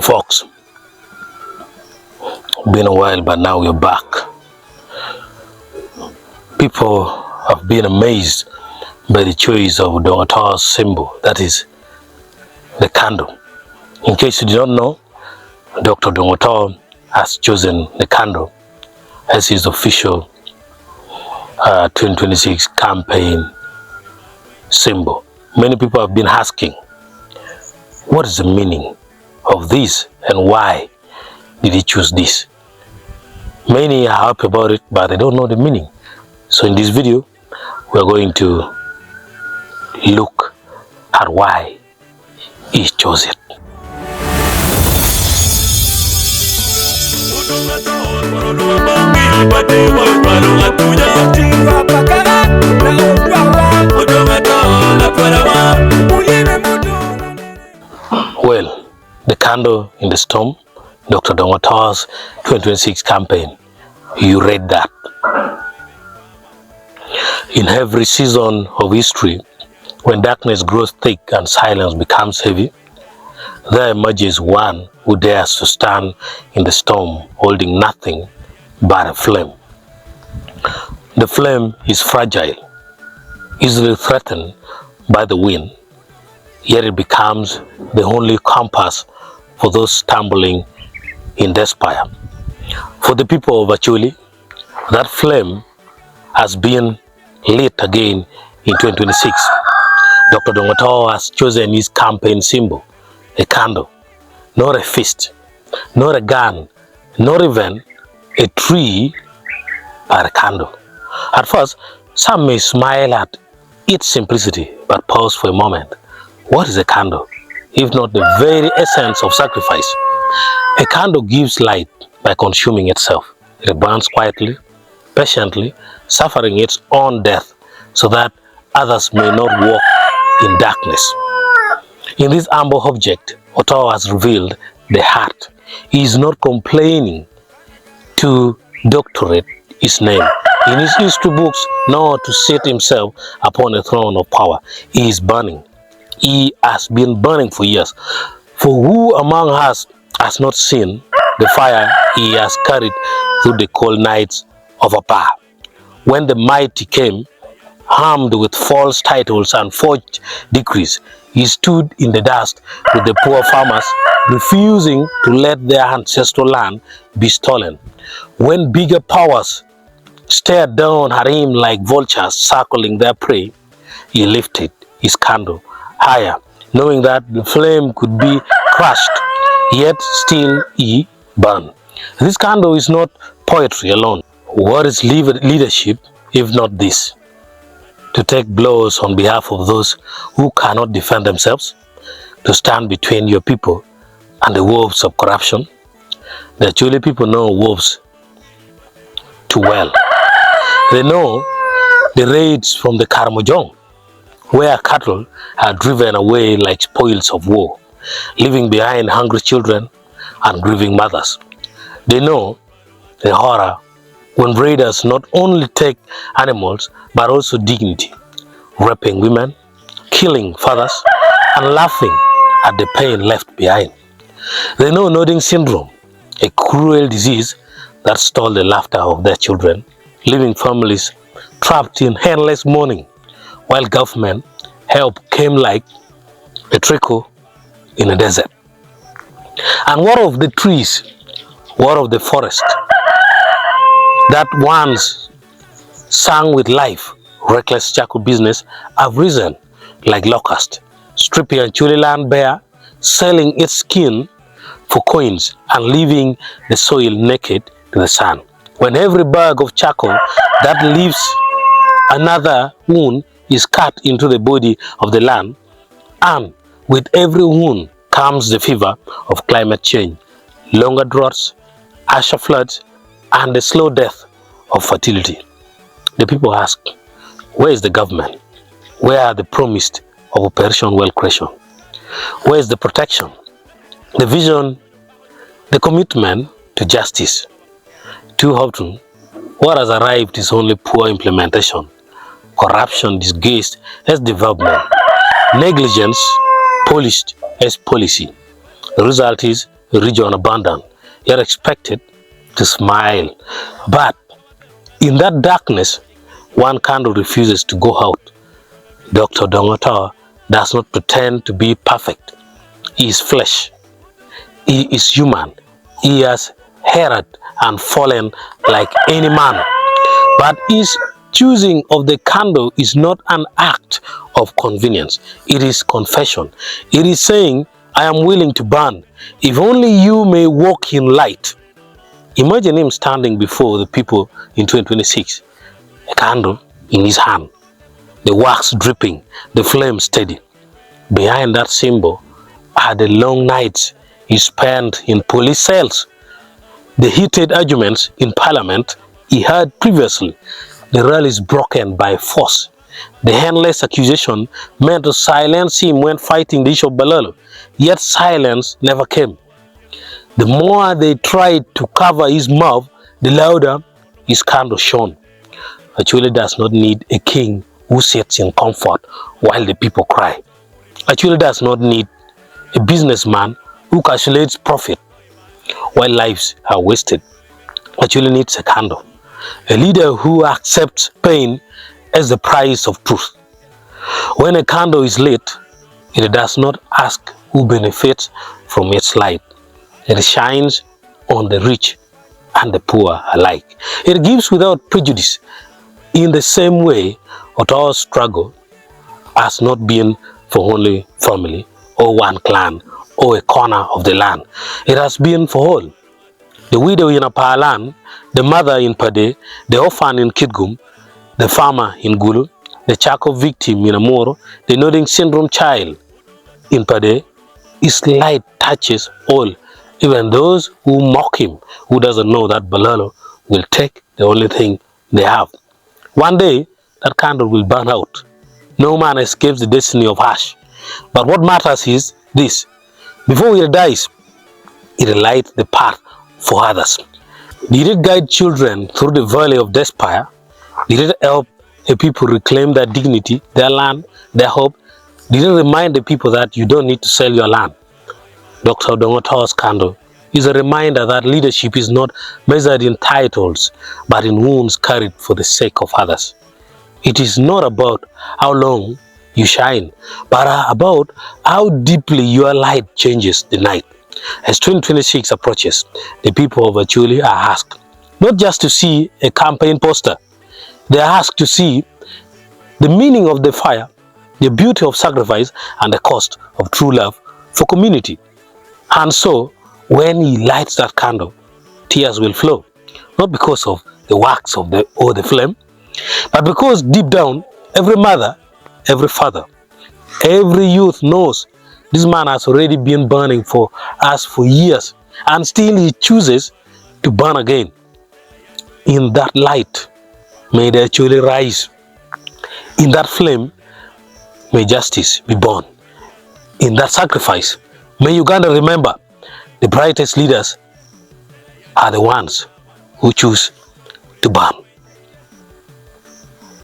folks, been a while, but now we're back. People have been amazed by the choice of Odonga's symbol, that is the candle. In case you do not know, Dr. Odonga has chosen the candle as his official 2026 campaign symbol. Many people have been asking, what is the meaning of this and why did he choose this? Many are happy about it, but they don't know the meaning. So in this video, we're going to look at why he chose it. Well, the candle in the storm, Dr. Odonga's 2026 campaign, you read that. In every season of history, when darkness grows thick and silence becomes heavy, there emerges one who dares to stand in the storm holding nothing but a flame. The flame is fragile, easily threatened by the wind, yet it becomes the only compass for those stumbling in despair. For the people of Acholi, that flame has been lit again in 2026. Dr. Odonga has chosen his campaign symbol, a candle, not a fist, not a gun, not even a tree, but a candle. At first, some may smile at its simplicity, but pause for a moment. What is a candle, if not the very essence of sacrifice? A candle gives light by consuming itself. It burns quietly, patiently, suffering its own death so that others may not walk in darkness. In this humble object, Otto has revealed the heart. He is not complaining to doctorate his name in his history books, nor to set himself upon a throne of power. He is burning. He has been burning for years. For who among us has not seen the fire he has carried through the cold nights of Apa? When the mighty came, armed with false titles and forged decrees, he stood in the dust with the poor farmers, refusing to let their ancestral land be stolen. When bigger powers stared down at him like vultures circling their prey, he lifted his candle higher, knowing that the flame could be crushed, yet still he burned. This candle is not poetry alone. What is leadership if not this? To take blows on behalf of those who cannot defend themselves, to stand between your people and the wolves of corruption. The Acholi people know wolves too well. They know the raids from the Karamojong, where cattle are driven away like spoils of war, leaving behind hungry children and grieving mothers. They know the horror when raiders not only take animals but also dignity, raping women, killing fathers, and laughing at the pain left behind. They know nodding syndrome, a cruel disease that stole the laughter of their children, leaving families trapped in endless mourning, while government help came like a trickle in a desert. And what of the trees? What of the forest that once sang with life? Reckless charcoal business have risen like locusts, stripping Acholi land bare, selling its skin for coins and leaving the soil naked to the sun. When every bag of charcoal that leaves another wound is cut into the body of the land, and with every wound comes the fever of climate change, longer droughts, harsher floods, and the slow death of fertility. The people ask, where is the government? Where are the promised of Operation Well Creation? Where is the protection, the vision, the commitment to justice? Too often, what has arrived is only poor implementation, corruption disguised as development, negligence polished as policy. The result is region abandoned. You're expected to smile. But in that darkness, one candle refuses to go out. Dr. Odonga does not pretend to be perfect. He is flesh. He is human. He has erred and fallen like any man. But his choosing of the candle is not an act of convenience. It is confession. It is saying, I am willing to burn, if only you may walk in light. Imagine him standing before the people in 2026, a candle in his hand, the wax dripping, the flame steady. Behind that symbol are the long nights he spent in police cells, the heated arguments in parliament he had previously, the rallies broken by force, the endless accusation meant to silence him when fighting the issue of Balolo, yet silence never came. The more they tried to cover his mouth, the louder his candle shone. Acholi does not need a king who sits in comfort while the people cry. Acholi does not need a businessman who calculates profit while lives are wasted. Acholi needs a candle, a leader who accepts pain as the price of truth. When a candle is lit, it does not ask who benefits from its light. It shines on the rich and the poor alike. It gives without prejudice. In the same way, Otto's struggle has not been for only family or one clan or a corner of the land. It has been for all. The widow in Apalan, the mother in Pade, the orphan in Kitgum, the farmer in Gulu, the charcoal victim in Amoro, the nodding syndrome child in Pade. His light touches all, even those who mock him, who doesn't know that Balolo will take the only thing they have. One day, that candle will burn out. No man escapes the destiny of ash. But what matters is this: before it dies, it lights the path for others. Did it guide children through the valley of despair? Did it help a people reclaim their dignity, their land, their hope? Did it remind the people that you don't need to sell your land? Dr. Odonga's candle is a reminder that leadership is not measured in titles, but in wounds carried for the sake of others. It is not about how long you shine, but about how deeply your light changes the night. As 2026 approaches, the people of Acholi are asked not just to see a campaign poster. They are asked to see the meaning of the fire, the beauty of sacrifice, and the cost of true love for community. And so, when he lights that candle, tears will flow, not because of the wax of the flame, but because deep down, every mother, every father, every youth knows this man has already been burning for us for years, and still he chooses to burn again. In that light, may the Acholi rise. In that flame, may justice be born. In that sacrifice, may Uganda remember the brightest leaders are the ones who choose to burn.